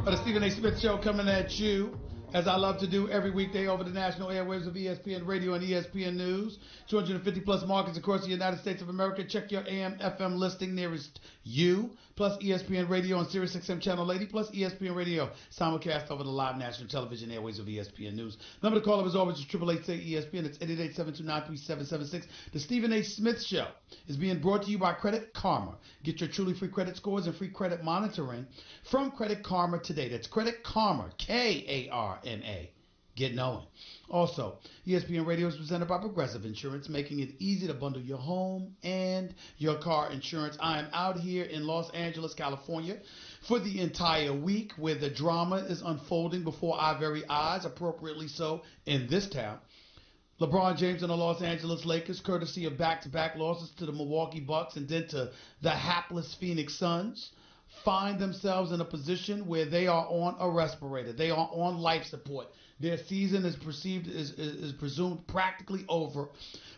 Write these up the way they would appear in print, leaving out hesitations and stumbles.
The Stephen A. Smith Show coming at you, as I love to do every weekday over the national airwaves of ESPN Radio and ESPN News. 250 plus markets across the United States of America. Check your AM, FM listing nearest you. Plus ESPN Radio on Sirius XM Channel 80. Plus ESPN Radio simulcast over the live national television airwaves of ESPN News. Number to call up as always is 888-ESPN. It's 888-729-3776. The Stephen A. Smith Show is being brought to you by Credit Karma. Get your truly free credit scores and free credit monitoring from Credit Karma today. That's Credit Karma, K-A-R-M-A. Get knowing. Also, ESPN Radio is presented by Progressive Insurance, making it easy to bundle your home and your car insurance. I am out here in Los Angeles, California, for the entire week where the drama is unfolding before our very eyes, appropriately so, in this town. LeBron James and the Los Angeles Lakers, courtesy of back-to-back losses to the Milwaukee Bucks and then to the hapless Phoenix Suns, find themselves in a position where they are on a respirator. They are on life support. Their season is presumed practically over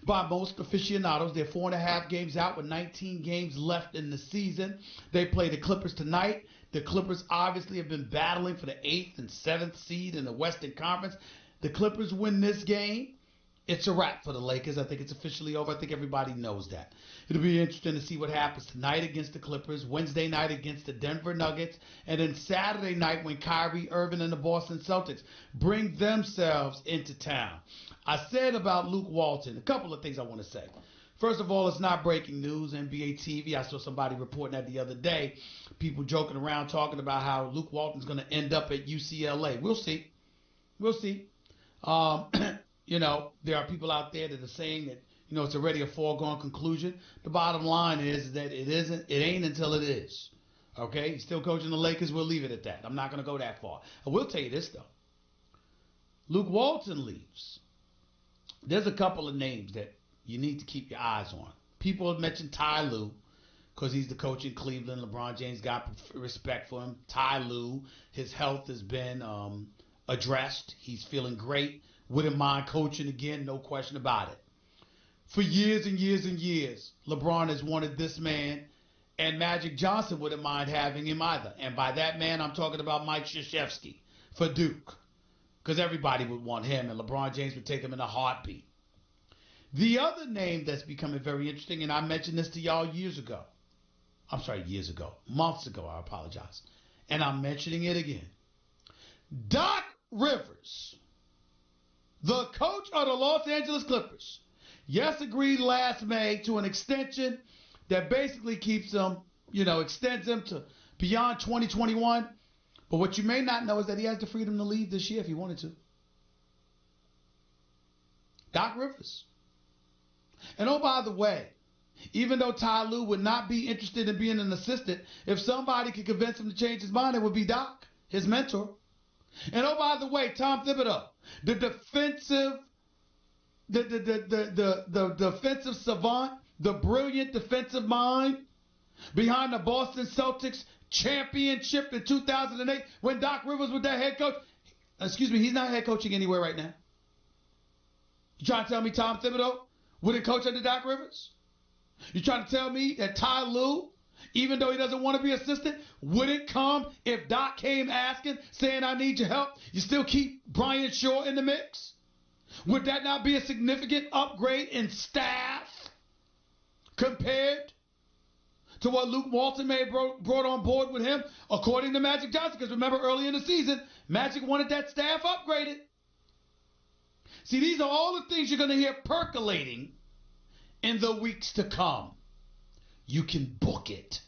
by most aficionados. They're 4.5 games out with 19 games left in the season. They play the Clippers tonight. The Clippers obviously have been battling for the 8th and 7th seed in the Western Conference. The Clippers win this game, it's a wrap for the Lakers. I think it's officially over. I think everybody knows that. It'll be interesting to see what happens tonight against the Clippers, Wednesday night against the Denver Nuggets, and then Saturday night when Kyrie Irving and the Boston Celtics bring themselves into town. I said about Luke Walton, a couple of things I want to say. First of all, it's not breaking news. NBA TV, I saw somebody reporting that the other day. People joking around talking about how Luke Walton's going to end up at UCLA. We'll see. We'll see. You know, there are people out there that are saying that, you know, it's already a foregone conclusion. The bottom line is that it ain't until it is. Okay? He's still coaching the Lakers. We'll leave it at that. I'm not going to go that far. I will tell you this, though. Luke Walton leaves. There's a couple of names that you need to keep your eyes on. People have mentioned Ty Lue because he's the coach in Cleveland. LeBron James got respect for him. Ty Lue, his health has been addressed. He's feeling great. Wouldn't mind coaching again, no question about it. For years and years and years, LeBron has wanted this man, and Magic Johnson wouldn't mind having him either. And by that man, I'm talking about Mike Krzyzewski for Duke, because everybody would want him, and LeBron James would take him in a heartbeat. The other name that's becoming very interesting, and I mentioned this to y'all months ago, I apologize. And I'm mentioning it again. Doc Rivers, the coach of the Los Angeles Clippers, yes, agreed last May to an extension that basically keeps him, extends him to beyond 2021. But what you may not know is that he has the freedom to leave this year if he wanted to. Doc Rivers. And oh, by the way, even though Ty Lue would not be interested in being an assistant, if somebody could convince him to change his mind, it would be Doc, his mentor. And oh, by the way, Tom Thibodeau, the defensive savant, the brilliant defensive mind behind the Boston Celtics championship in 2008 when Doc Rivers was their head coach. Excuse me, he's not head coaching anywhere right now. You trying to tell me Tom Thibodeau wouldn't coach under Doc Rivers? You trying to tell me that Ty Lue, even though he doesn't want to be assistant, wouldn't come if Doc came asking, saying, I need your help? You still keep Brian Shaw in the mix? Would that not be a significant upgrade in staff compared to what Luke Walton may have brought on board with him, according to Magic Johnson? Because remember, early in the season, Magic wanted that staff upgraded. See, these are all the things you're going to hear percolating in the weeks to come. You can book it.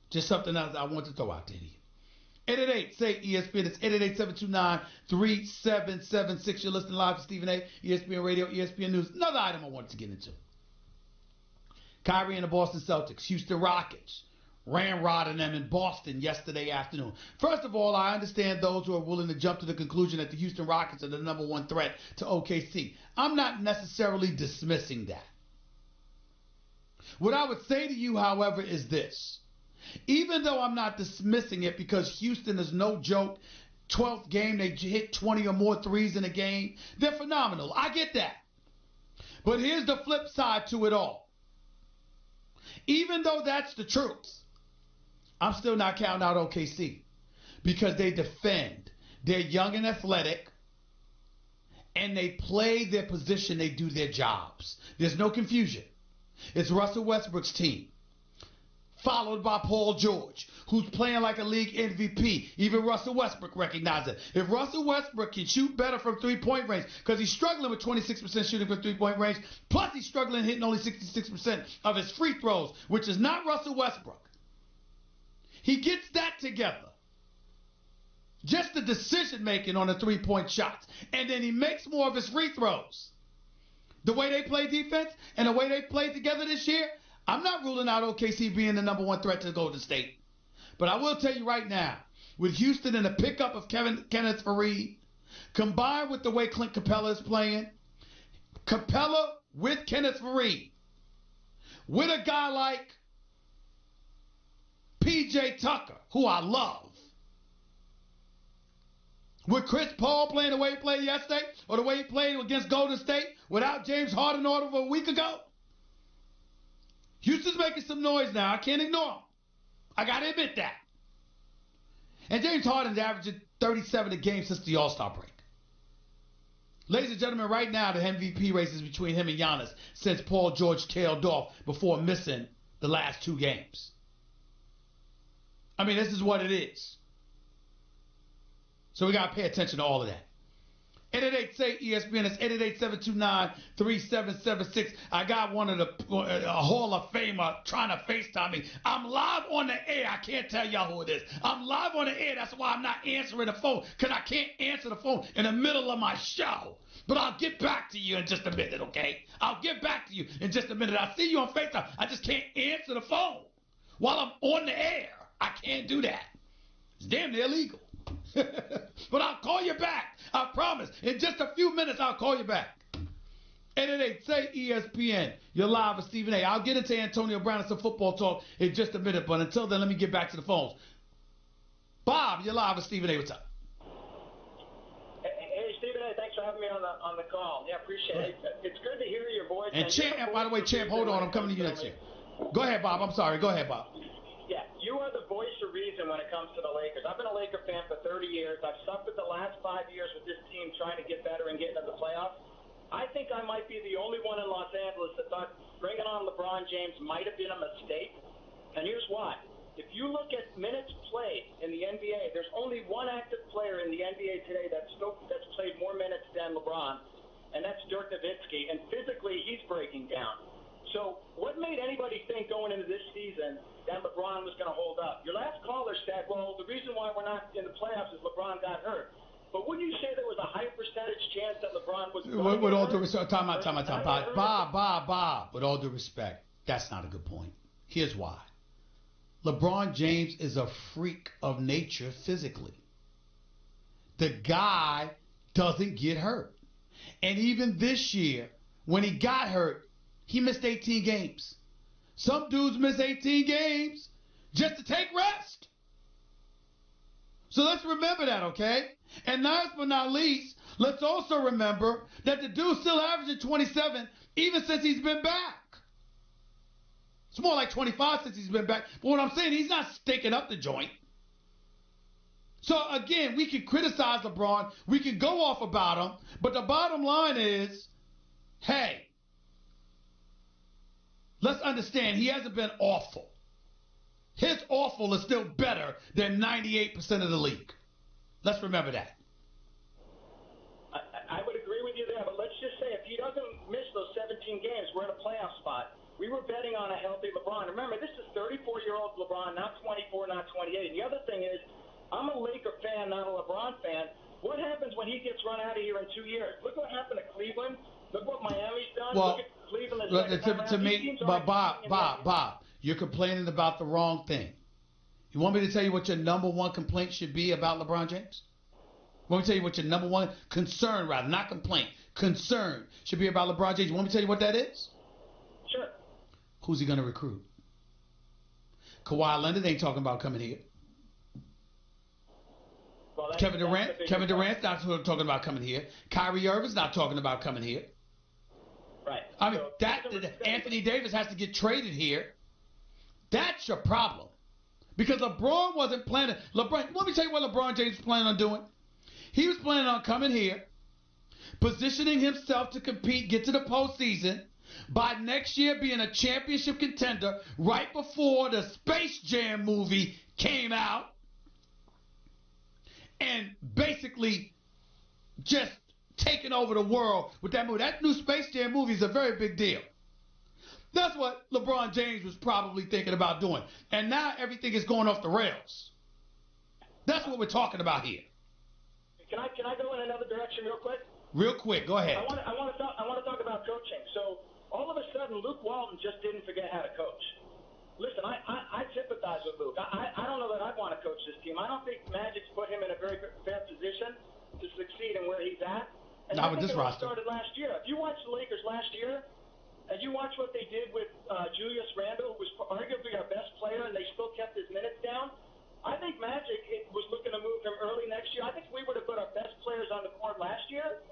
Just something else I want to throw out there to you. 888, say ESPN. It's 888-729-3776. You're listening live to Stephen A. ESPN Radio, ESPN News. Another item I wanted to get into. Kyrie and the Boston Celtics, Houston Rockets, ramrodding them in Boston yesterday afternoon. First of all, I understand those who are willing to jump to the conclusion that the Houston Rockets are the number one threat to OKC. I'm not necessarily dismissing that. What I would say to you, however, is this. Even though I'm not dismissing it because Houston is no joke, 12th game, they hit 20 or more threes in a game. They're phenomenal. I get that. But here's the flip side to it all. Even though that's the truth, I'm still not counting out OKC because they defend. They're young and athletic, and they play their position. They do their jobs. There's no confusion. It's Russell Westbrook's team, followed by Paul George, who's playing like a league MVP. Even Russell Westbrook recognizes it. If Russell Westbrook can shoot better from three-point range, because he's struggling with 26% shooting from three-point range, plus he's struggling hitting only 66% of his free throws, which is not Russell Westbrook. He gets that together. Just the decision-making on the three-point shots. And then he makes more of his free throws. The way they play defense and the way they played together this year, I'm not ruling out OKC being the number one threat to Golden State. But I will tell you right now, with Houston and the pickup of Kenneth Faried, combined with the way Clint Capella is playing, Capella with Kenneth Faried, with a guy like PJ Tucker, who I love, with Chris Paul playing the way he played yesterday, or the way he played against Golden State without James Harden over a week ago, Houston's making some noise now. I can't ignore him. I got to admit that. And James Harden's averaging 37 a game since the All-Star break. Ladies and gentlemen, right now the MVP race is between him and Giannis since Paul George tailed off before missing the last 2 games. I mean, this is what it is. So we got to pay attention to all of that. 888-SAY-ESPN. It's 888-729-3776. I got one of the Hall of Famer trying to FaceTime me. I'm live on the air. I can't tell y'all who it is. I'm live on the air. That's why I'm not answering the phone, because I can't answer the phone in the middle of my show. But I'll get back to you in just a minute, okay? I'll get back to you in just a minute. I see you on FaceTime. I just can't answer the phone while I'm on the air. I can't do that. It's damn near illegal. But I'll call you back. I promise. In just a few minutes, I'll call you back. 888-SAY-ESPN. You're live with Stephen A. I'll get into Antonio Brown and some football talk in just a minute. But until then, let me get back to the phones. Bob, you're live with Stephen A. What's up? Hey, Stephen A. Thanks for having me on the call. Yeah, appreciate it. It's good to hear your voice. And Champ, by the way, Champ, hold on. I'm coming to you next year. Go ahead, Bob. I'm sorry. Go ahead, Bob. Yeah, you are the voice of reason when it comes to the Lakers. I've been a Laker fan for 30 years. I've suffered the last 5 years with this team trying to get better and get into the playoffs. I think I might be the only one in Los Angeles that thought bringing on LeBron James might have been a mistake. And here's why. If you look at minutes played in the NBA, there's only one active player in the NBA today that's played more minutes than LeBron, and that's Dirk Nowitzki. And physically, he's breaking down. So what made anybody think going into this season that LeBron was going to hold up? Your last caller said, well, the reason why we're not in the playoffs is LeBron got hurt. But wouldn't you say there was a high percentage chance that LeBron was going to With all hurt? due respect, time out. Bob, with all due respect, that's not a good point. Here's why. LeBron James is a freak of nature physically. The guy doesn't get hurt. And even this year, when he got hurt, he missed 18 games. Some dudes miss 18 games just to take rest. So let's remember that, okay? And last but not least, let's also remember that the dude's still averaging 27 even since he's been back. It's more like 25 since he's been back. But what I'm saying, he's not stinking up the joint. So, again, we can criticize LeBron. We can go off about him. But the bottom line is, hey, let's understand he hasn't been awful. His awful is still better than 98% of the league. Let's remember that. I would agree with you there, but let's just say if he doesn't miss those 17 games, we're in a playoff spot. We were betting on a healthy LeBron. Remember, this is 34-year-old LeBron, not 24, not 28. And the other thing is, I'm a Laker fan, not a LeBron fan. What happens when he gets run out of here in 2 years? Look what happened to Cleveland. Look what Miami's done. Well, look at Cleveland. to me, but Bob, you're complaining about the wrong thing. You want me to tell you what your number one complaint should be about LeBron James? You want me to tell you what your number one concern, rather, not complaint, concern should be about LeBron James? You want me to tell you what that is? Sure. Who's he going to recruit? Kawhi Leonard ain't talking about coming here. Well, Kevin Durant's not talking about coming here. Kyrie Irving's not talking about coming here. Right. I mean, Anthony Davis has to get traded here. That's your problem. Because LeBron wasn't planning. Let me tell you what LeBron James was planning on doing. He was planning on coming here, positioning himself to compete, get to the postseason, by next year being a championship contender right before the Space Jam movie came out, and basically just taking over the world with that movie. That new Space Jam movie is a very big deal. That's what LeBron James was probably thinking about doing. And now everything is going off the rails. That's what we're talking about here. Can I go in another direction real quick? Real quick, go ahead. I want to talk about coaching. So all of a sudden, Luke Walton just didn't forget how to coach. Listen, I sympathize with Luke. I don't know that I'd want to coach this team. I don't think Magic's put him in a very fair position to succeed in where he's at. And Not I with think this it all roster. started last year. If you watch the Lakers last year, and you watch what they did with Julius Randle, who was arguably our best player, and they still kept his minutes down, I think Magic was looking to move him early next year. I think we would have put our best players on the court last year,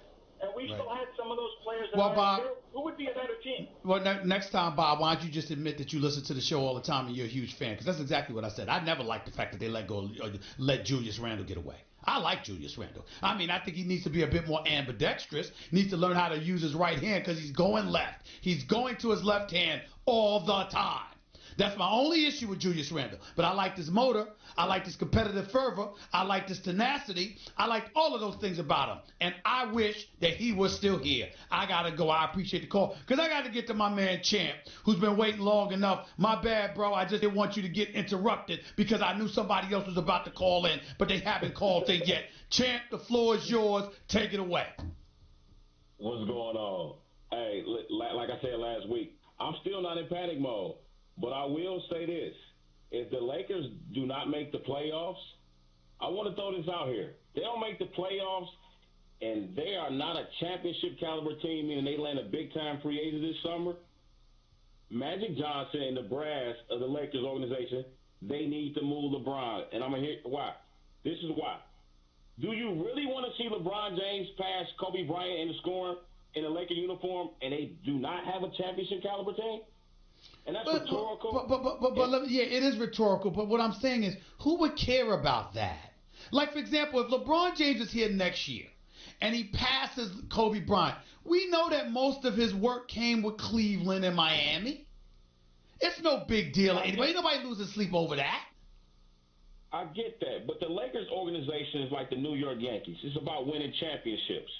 and we still had some of those players that Bob, who would be a better team? Well, next time, Bob, why don't you just admit that you listen to the show all the time and you're a huge fan? Because that's exactly what I said. I never liked the fact that they let Julius Randle get away. I like Julius Randle. I mean, I think he needs to be a bit more ambidextrous. He needs to learn how to use his right hand because he's going left. He's going to his left hand all the time. That's my only issue with Julius Randle. But I like his motor. I like his competitive fervor. I like his tenacity. I like all of those things about him. And I wish that he was still here. I got to go. I appreciate the call. Because I got to get to my man Champ, who's been waiting long enough. My bad, bro. I just didn't want you to get interrupted because I knew somebody else was about to call in, but they haven't called in yet. Champ, the floor is yours. Take it away. What's going on? Hey, like I said last week, I'm still not in panic mode. But I will say this. If the Lakers do not make the playoffs, I want to throw this out here. They don't make the playoffs, and they are not a championship caliber team, meaning they land a big-time free agent this summer. Magic Johnson and the brass of the Lakers organization, they need to move LeBron. And I'm going to hear why. This is why. Do you really want to see LeBron James pass Kobe Bryant in the scoring in a Laker uniform, and they do not have a championship caliber team? And that's rhetorical. Yeah, it is rhetorical. But what I'm saying is, who would care about that? Like, for example, if LeBron James is here next year and he passes Kobe Bryant, we know that most of his work came with Cleveland and Miami. It's no big deal anyway. Ain't nobody losing sleep over that. I get that. But the Lakers organization is like the New York Yankees. It's about winning championships.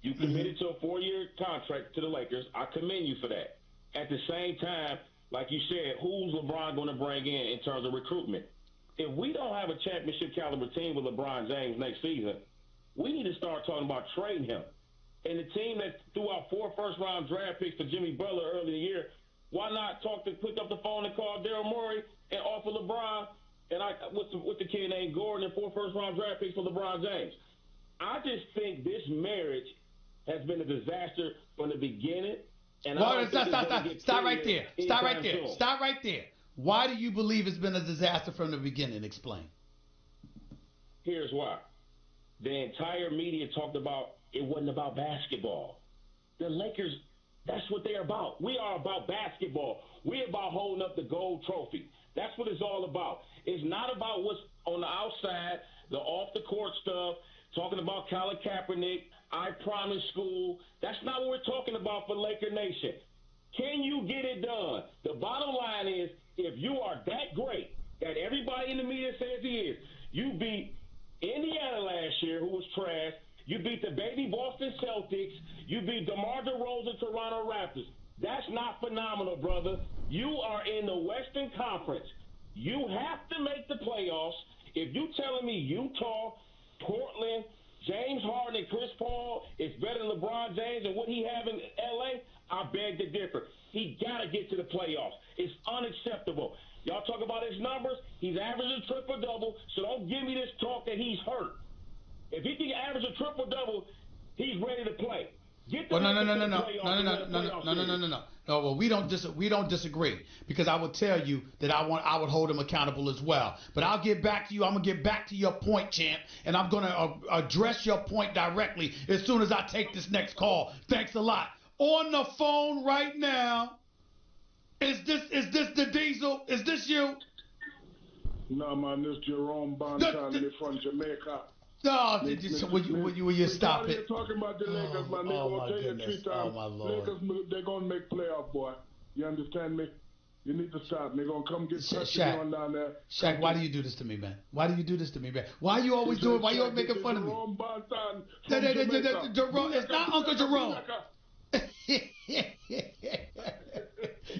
You committed to a 4-year contract to the Lakers. I commend you for that. At the same time, like you said, who's LeBron going to bring in terms of recruitment? If we don't have a championship caliber team with LeBron James next season, we need to start talking about trading him. And the team that threw out 4 first-round draft picks for Jimmy Butler earlier in the year, why not pick up the phone and call Daryl Morey and offer LeBron and with the kid named Gordon and 4 first-round draft picks for LeBron James? I just think this marriage has been a disaster from the beginning. And stop right there. Stop right there. Why do you believe it's been a disaster from the beginning? Explain. Here's why. The entire media talked about it wasn't about basketball. The Lakers, that's what they're about. We are about basketball. We're about holding up the gold trophy. That's what it's all about. It's not about what's on the outside, the off-the-court stuff, talking about Colin Kaepernick, I Promise School. That's not what we're talking about for Laker Nation. Can you get it done? The bottom line is, if you are that great that everybody in the media says he is, you beat Indiana last year, who was trash. You beat the baby Boston Celtics. You beat DeMar DeRozan Toronto Raptors. That's not phenomenal, brother. You are in the Western Conference. You have to make the playoffs. If you're telling me Utah, Portland, James Harden and Chris Paul is better than LeBron James and what he have in L.A., I beg to differ. He got to get to the playoffs. It's unacceptable. Y'all talk about his numbers. He's averaging triple-double, so don't give me this talk that he's hurt. If he can average a triple-double, he's ready to play. No. Well, we don't disagree because I will tell you that I would hold him accountable as well. But I'll get back to you. I'm gonna get back to your point, champ, and I'm gonna address your point directly as soon as I take this next call. Thanks a lot. On the phone right now. Is this the Diesel? Is this you? No, man, this Jerome Bonton, they from Jamaica. No, will you stop it? You're talking about the Lakers, man. They're going to tell you 3 times. Oh, my Lord. Lakers, they're going to make playoff, boy. You understand me? You need to stop. They're going to come get Shaq on down there. Shaq, why do you do this to me, man? Why do you do this to me, man? Why are you always doing? Why you always making fun of me? Jerome Bonton Jerome, it's not Uncle Jerome.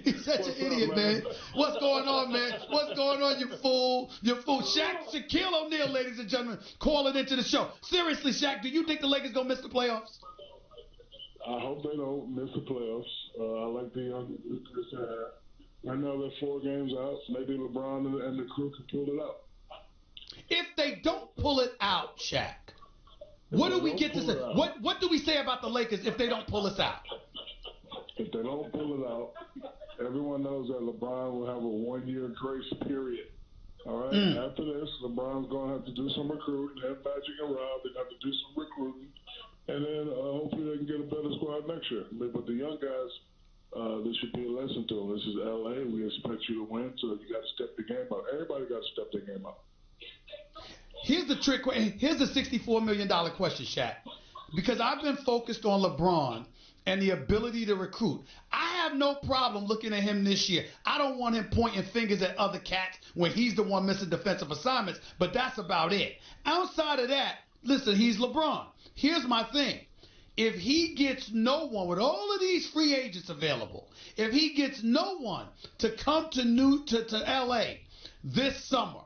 He's such an idiot, man. What's going on, man? What's going on, you fool? You fool. Shaquille O'Neal, ladies and gentlemen, calling into the show. Seriously, Shaq, do you think the Lakers going to miss the playoffs? I hope they don't miss the playoffs. I like the young. Right now they're 4 games out. Maybe LeBron and the crew can pull it out. If they don't pull it out, Shaq, what do we get to say? What do we say about the Lakers if they don't pull us out? If they don't pull it out, everyone knows that LeBron will have a 1-year grace period. All right? After this, LeBron's going to have to do some recruiting. Have Magic and Rob. They're going to have to do some recruiting. And then hopefully they can get a better squad next year. But the young guys, this should be a lesson to them. This is L.A. We expect you to win, so you got to step the game up. Everybody got to step their game up. Here's the trick. Here's the $64 million question, Shaq. Because I've been focused on LeBron and the ability to recruit. I have no problem looking at him this year. I don't want him pointing fingers at other cats when he's the one missing defensive assignments, but that's about it. Outside of that, listen, he's LeBron. Here's my thing. If he gets no one, with all of these free agents available, if he gets no one to come to L.A. this summer,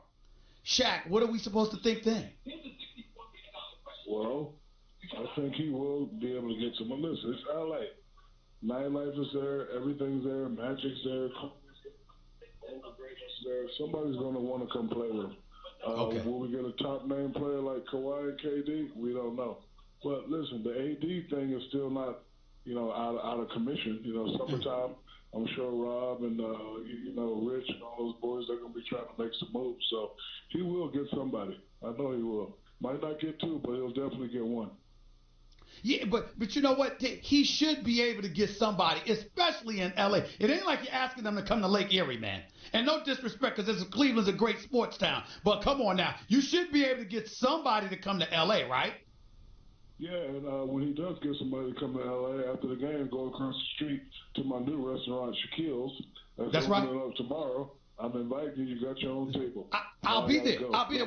Shaq, what are we supposed to think then? Well, I think he will be able to get someone. Listen, it's L.A. Nightlife is there. Everything's there. Magic's there. Somebody's going to want to come play with him. Okay. Will we get a top-name player like Kawhi and KD? We don't know. But listen, the AD thing is still not, out of commission. Summertime, I'm sure Rob and, Rich and all those boys, they're going to be trying to make some moves. So he will get somebody. I know he will. Might not get 2, but he'll definitely get 1. Yeah, but you know what? He should be able to get somebody, especially in L.A. It ain't like you're asking them to come to Lake Erie, man. And no disrespect, because Cleveland's a great sports town. But come on now. You should be able to get somebody to come to L.A., right? Yeah, and when he does get somebody to come to L.A. after the game, go across the street to my new restaurant, Shaquille's. That's right. Opening up tomorrow. I'm inviting you. You got your own table. I'll be there. I'll be there.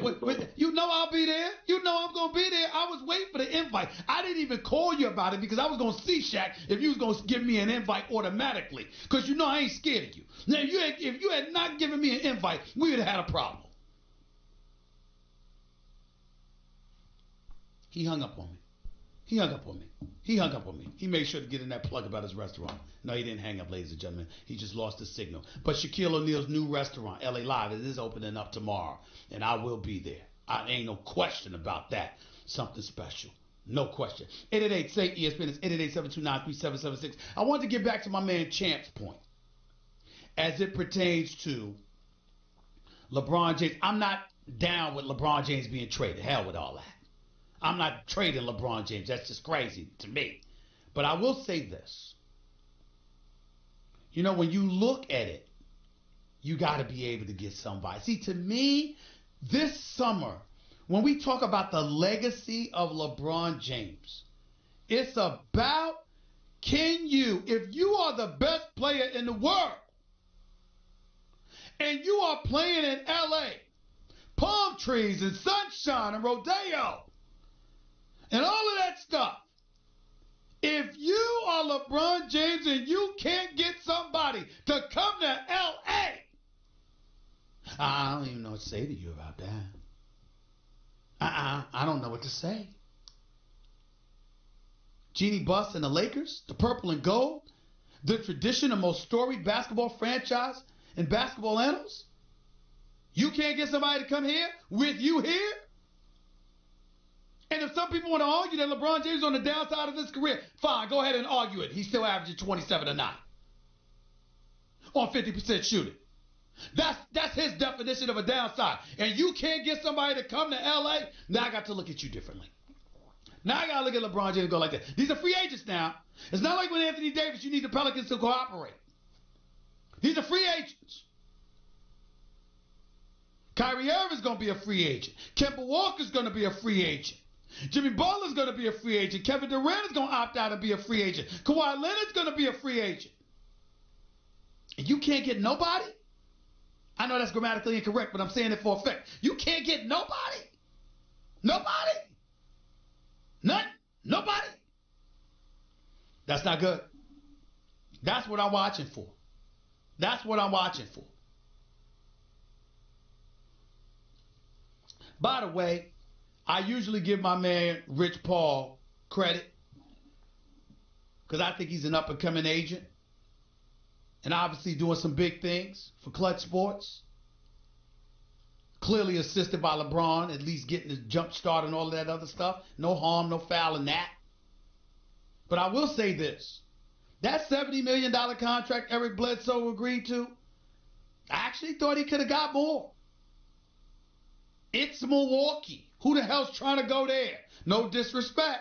You know I'll be there. You know I'm going to be there. I was waiting for the invite. I didn't even call you about it because I was going to see Shaq if you was going to give me an invite automatically. Because you know I ain't scared of you. Now, if you had not given me an invite, we would have had a problem. He hung up on me. He made sure to get in that plug about his restaurant. No, he didn't hang up, ladies and gentlemen. He just lost the signal. But Shaquille O'Neal's new restaurant, LA Live, it is opening up tomorrow. And I will be there. I ain't no question about that. Something special. No question. 888-SAY-ESPN. It's 888-729-3776. I wanted to get back to my man Champ's point. As it pertains to LeBron James. I'm not down with LeBron James being traded. Hell with all that. I'm not trading LeBron James. That's just crazy to me. But I will say this. When you look at it, you got to be able to get somebody. See, to me, this summer, when we talk about the legacy of LeBron James, it's about if you are the best player in the world and you are playing in L.A., palm trees and sunshine and rodeo, and all of that stuff. If you are LeBron James and you can't get somebody to come to L.A., I don't even know what to say to you about that. I don't know what to say. Jeannie Buss and the Lakers, the purple and gold, the tradition, the most storied basketball franchise in basketball annals. You can't get somebody to come here with you here? And if some people want to argue that LeBron James is on the downside of his career, fine, go ahead and argue it. He's still averaging 27 a night on 50% shooting. That's his definition of a downside. And you can't get somebody to come to L.A., now I got to look at you differently. Now I got to look at LeBron James and go like that. These are free agents now. It's not like with Anthony Davis, you need the Pelicans to cooperate. These are free agents. Kyrie Irving's going to be a free agent. Kemba Walker's going to be a free agent. Jimmy Butler's going to be a free agent. Kevin Durant is going to opt out and be a free agent. Kawhi Leonard's going to be a free agent. And you can't get nobody? I know that's grammatically incorrect, but I'm saying it for effect. You can't get nobody? Nobody? None? Nobody? That's not good. That's what I'm watching for. That's what I'm watching for. By the way, I usually give my man Rich Paul credit because I think he's an up-and-coming agent and obviously doing some big things for Clutch Sports. Clearly assisted by LeBron, at least getting the jump start and all of that other stuff. No harm, no foul in that. But I will say this. That $70 million contract Eric Bledsoe agreed to, I actually thought he could have got more. It's Milwaukee. Who the hell's trying to go there? No disrespect.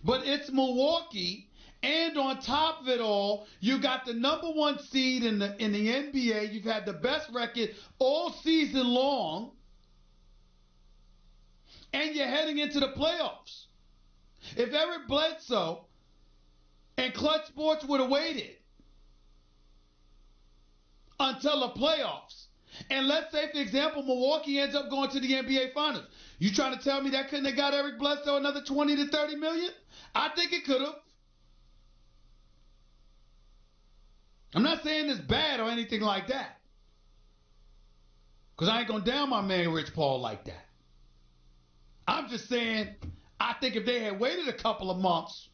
But it's Milwaukee, and on top of it all, you got the number one seed in the NBA. You've had the best record all season long, and you're heading into the playoffs. If Eric Bledsoe and Clutch Sports would have waited until the playoffs, and let's say, for example, Milwaukee ends up going to the NBA Finals, you trying to tell me that couldn't have got Eric Bledsoe another 20 to 30 million? I think it could have. I'm not saying it's bad or anything like that, because I ain't going to down my man Rich Paul like that. I'm just saying, I think if they had waited a couple of months,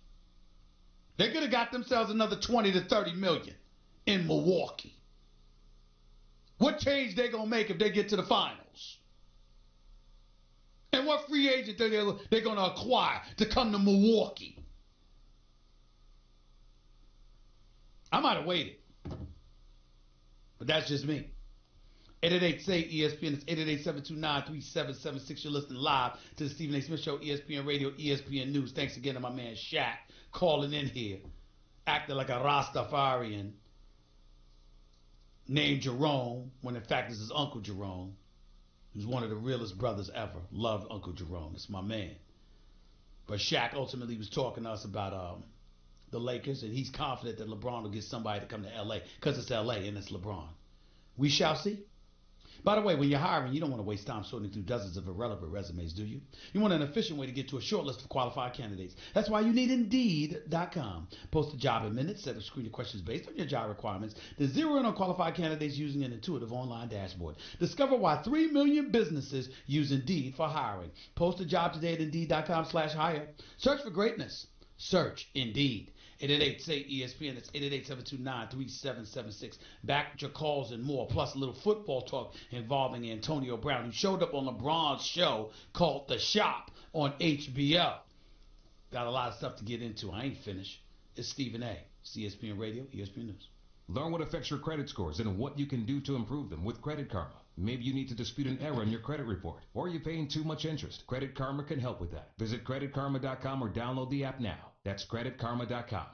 they could have got themselves another 20 to 30 million in Milwaukee. What change they going to make if they get to the finals? And what free agent they're going to acquire to come to Milwaukee? I might have waited. But that's just me. 888-SAY-ESPN. It's 888-729-3776. You're listening live to the Stephen A. Smith Show, ESPN Radio, ESPN News. Thanks again to my man Shaq calling in here, acting like a Rastafarian named Jerome, when in fact this is Uncle Jerome, who's one of the realest brothers ever. Love Uncle Jerome. It's my man. But Shaq ultimately was talking to us about the Lakers, and he's confident that LeBron will get somebody to come to L.A. because it's L.A. and it's LeBron. We shall see. By the way, when you're hiring, you don't want to waste time sorting through dozens of irrelevant resumes, do you? You want an efficient way to get to a short list of qualified candidates. That's why you need Indeed.com. Post a job in minutes, set of screening questions based on your job requirements, then zero in on qualified candidates using an intuitive online dashboard. Discover why 3 million businesses use Indeed for hiring. Post a job today at Indeed.com/hire. Search for greatness. Search Indeed. 888-SAY-ESPN. That's 888-729-3776. Back with your calls and more, plus a little football talk involving Antonio Brown, who showed up on LeBron's show called The Shop on HBO. Got a lot of stuff to get into. I ain't finished. It's Stephen A. It's ESPN Radio, ESPN News. Learn what affects your credit scores and what you can do to improve them with Credit Karma. Maybe you need to dispute an error in your credit report, or you're paying too much interest. Credit Karma can help with that. Visit creditkarma.com or download the app now. That's creditkarma.com.